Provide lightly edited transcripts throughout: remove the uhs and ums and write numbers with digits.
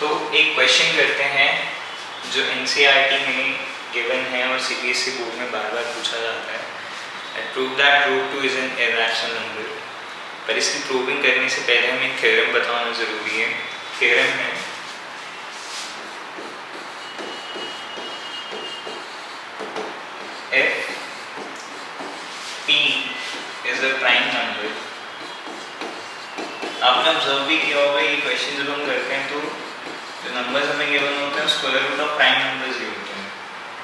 तो एक क्वेश्चन करते हैं जो एनसीईआरटी में गिवन है और सीबीएसई बोर्ड में बार बार पूछा जाता है। Prove that root 2 is an irrational number. पर इसकी प्रूविंग करने से पहले हमें एक थ्योरम बताना ज़रूरी है। थ्योरम है if p is a prime number। आपने ऑब्जर्व भी किया होगा ये क्वेश्चन जब हम करते हैं तो जो नंबर्स हमें गिवन होते हैं square root of prime numbers ही होते हैं।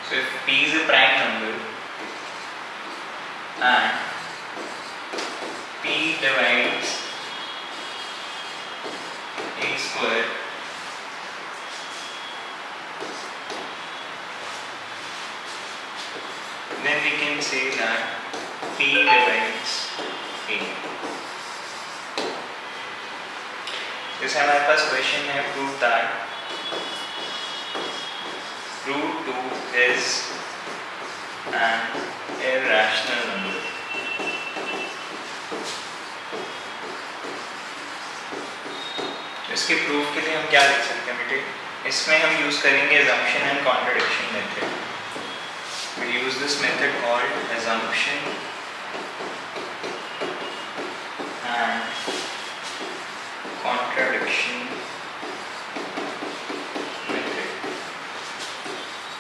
So if p is a prime number and p divides a square then we can say that p divides a। जैसे हमारे पास क्वेश्चन है prove that root 2 is an irrational number. इसके proof के लिए हम क्या लिख सकते हैं बेटे? इसमें हम यूज करेंगे assumption and contradiction method। We use this method called assumption and contradiction method।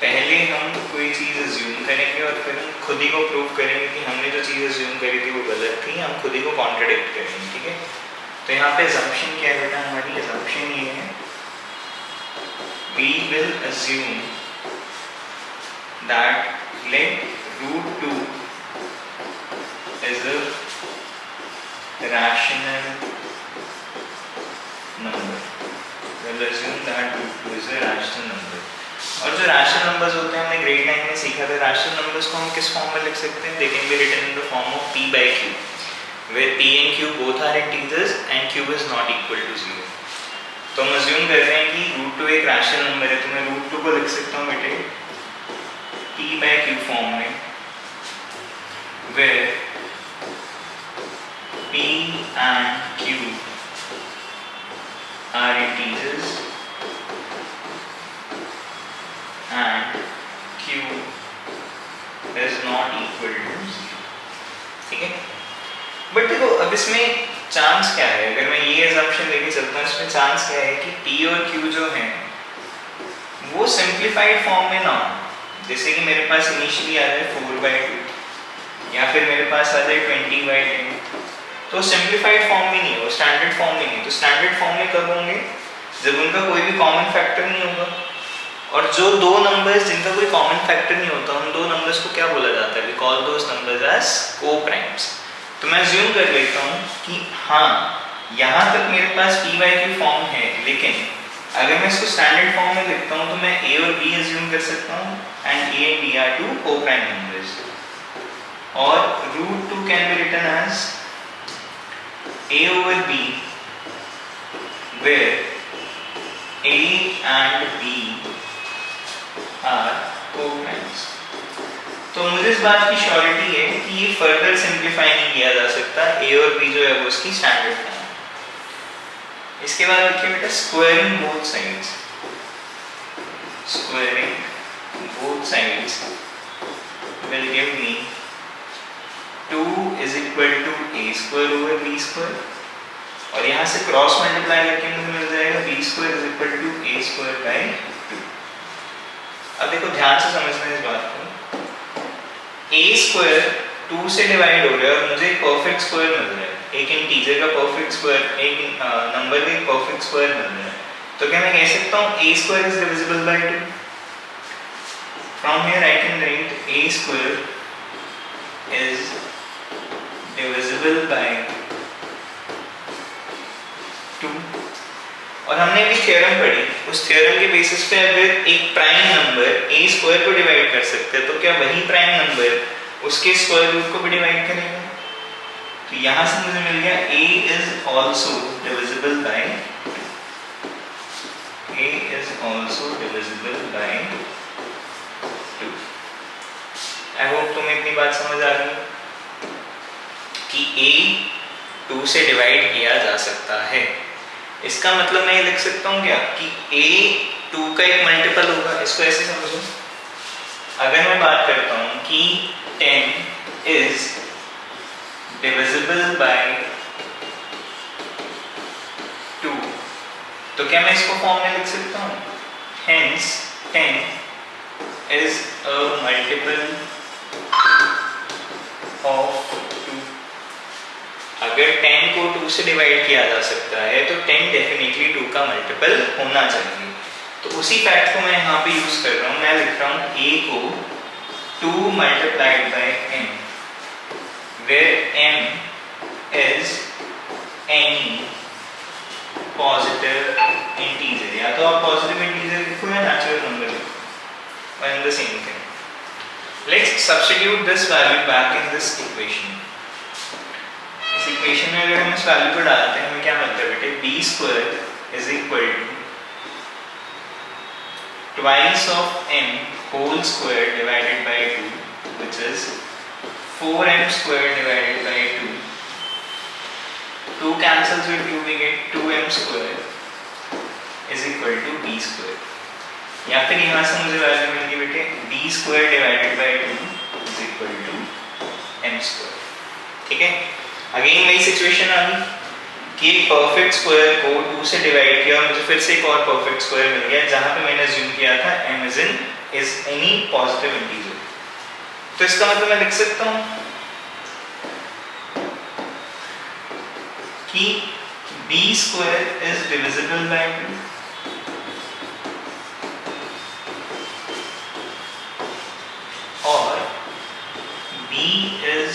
पहले हम कोई चीज़ assume करेंगे और फिर हम खुद ही को प्रूव करेंगे कि हमने जो चीज़ assume करी थी वो गलत थी, हम खुद ही को contradict करेंगे। ठीक है, तो यहाँ पे assumption क्या है बेटा? हमारी assumption ये है we will assume that let root 2 is a rational number। we'll assume that root 2 is a rational number। और जो rational numbers होते हैं हमने grade 9 में सीखा था, rational numbers को हम किस फॉर्म में लिख सकते हैं? they can be written in the form of p by q where p and q both are integers and q is not equal to 0। तो हम assume कर रहे हैं कि root 2 एक rational number है, तो मैं root 2 को लिख सकता हूँ बेटे p by q फॉर्म में where p and q are integers and q is not equal to 0। ठीक है, बट देखो अब इसमें चांस क्या है? अगर मैं ये assumption लेके चलता हूँ, इसमें चांस क्या है कि p और q जो हैं वो सिंप्लीफाइड फॉर्म में ना हो। जैसे कि मेरे पास इनिशियली आ जाए 4/2 या फिर मेरे पास आ जाए 20/10, तो सिंप्लीफाइड फॉर्म में नहीं हो, स्टैंडर्ड फॉर्म में नहीं। तो स्टैंडर्ड फॉर्म में कब होंगे? जब उनका कोई भी कॉमन फैक्टर नहीं होगा। और जो दो नंबर्स जिनका कोई कॉमन फैक्टर नहीं होता, उन दो नंबर्स को क्या बोला जाता है? We call those numbers as co-primes. तो मैं अज्यूम कर लेता हूँ कि हाँ यहाँ तक मेरे पास p by q फॉर्म है, लेकिन अगर मैं इसको स्टैंडर्ड फॉर्म में लिखता हूँ तो मैं a और b अज्यूम कर सकता हूँ and a and b are two co-prime numbers। और root 2 can be written as a over b where a and b are co-primes। तो मुझे इस बात की श्योरिटी है कि ये फर्दर सिंप्लीफाई नहीं किया जा सकता। a और b जो है वो उसकी स्टैंडर्ड फॉर्म। इसके बाद लिखिए बेटा squaring both sides. Squaring both sides will give me 2 is equal to a square over b square। और यहाँ से क्रॉस मल्टीप्लाई करके मुझे मिल जाएगा b square is equal to a square by 2। अब देखो ध्यान से समझना इस बात को, a स्क्वायर 2 से डिवाइड हो रहा है और मुझे एक परफेक्ट स्क्वायर मिल रहा है, एक इंटीजर का परफेक्ट स्क्वायर, एक नंबर का परफेक्ट स्क्वायर मिल रहा है। तो क्या मैं कह सकता हूँ a square is divisible by 2? From here I can write a square is divisible by 2। और हमने भी थ्योरम पढ़ी, उस थ्योरम के बेसिस पे अगर एक प्राइम नंबर a स्क्वायर को डिवाइड कर सकते हैं तो क्या वही प्राइम नंबर उसके स्क्वायर रूट को भी डिवाइड करेगा? तो यहाँ से मुझे मिल गया a is also divisible by 2। I hope तुम्हें इतनी बात समझ आ गई कि a 2 से डिवाइड किया जा सकता है। इसका मतलब मैं ये लिख सकता हूँ क्या कि a 2 का एक मल्टीपल होगा, इसको ऐसे समझो। अगर मैं बात करता हूँ कि 10 इज डिविजिबल बाय 2, तो क्या मैं इसको फॉर्म में लिख सकता हूँ? Hence 10 is a multiple of 2। अगर 10 को 2 से डिवाइड किया जा सकता है तो 10 डेफिनेटली 2 का मल्टीपल होना चाहिए। तो उसी फैक्ट को मैं यहाँ पे यूज कर रहा हूँ। मैं लिख रहा हूँ a को 2 multiplied by m, where m is any positive integer. या तो आप पॉजिटिव इंटीजर लिखो या नेचुरल नंबर लिखो, and the same thing. Let's substitute this value back in this equation. इस इक्वेशन में अगर हम इस वैल्यू को डालते हैं हमें क्या मिलता है बेटे? b square is equal to twice of m whole square divided by 2, which is 4m square divided by 2. 2 cancels with 2, we get 2m square is equal to b square. या फिर यहाँ से मुझे वैल्यू मिल गई बेटे b square divided by 2 is equal to m square. ठीक है, again वही सिचुएशन आ गई कि एक परफेक्ट स्क्वायर को 2 से डिवाइड किया और मुझे फिर से एक और परफेक्ट स्क्वायर मिल गया जहां पे मैंने अज्यूम किया था m is any positive integer. तो इसका मतलब मैं लिख सकता हूं कि b square is divisible by 2 और b is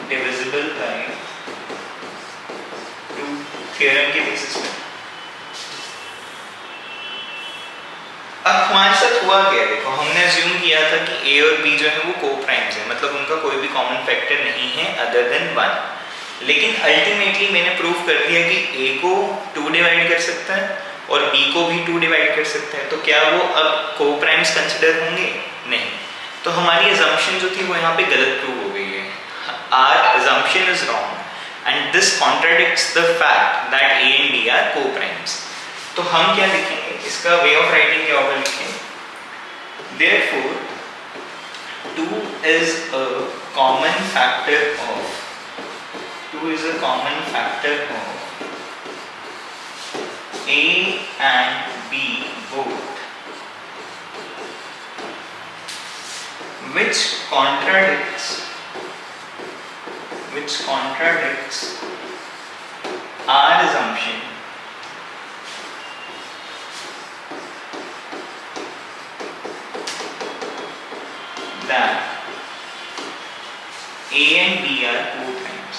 divisible by 2 theorem के बेसिस पे. अब हमारे साथ हुआ क्या? देखो हमने अज्यूम किया था कि a और b जो है वो को-प्राइम्स है, मतलब उनका कोई भी कॉमन फैक्टर नहीं है अदर देन 1. लेकिन अल्टीमेटली मैंने प्रूव कर दिया कि a को 2 डिवाइड कर सकता है और b को भी 2 डिवाइड कर सकता है. तो क्या वो अब को-प्राइम्स कंसिडर होंगे? नहीं. तो हमारी अजम्पशन जो थी वो यहाँ पे गलत प्रूव हो गई है. Our assumption is wrong and this contradicts the fact that a and b are co-primes. तो हम क्या लिखेंगे? इसका वे ऑफ राइटिंग क्या होगा लिखेंगे? Therefore 2 is a common factor of 2 is a common factor of a and b both, which contradicts our assumption that a and b are co-primes.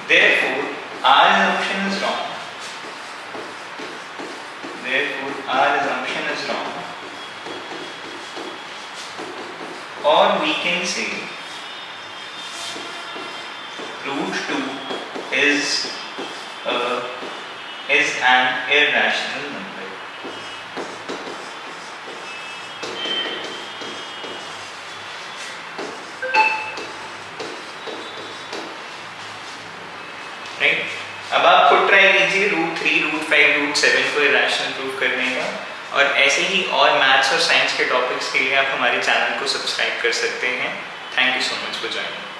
Therefore our assumption is wrong. Or we can say root 2 is an irrational number. Right? अब आप खुद try कीजिए root 3, root 5, root 7 को irrational prove करने का. और ऐसे ही और मैथ्स और साइंस के टॉपिक्स के लिए आप हमारे चैनल को सब्सक्राइब कर सकते हैं. Thank you so much for joining.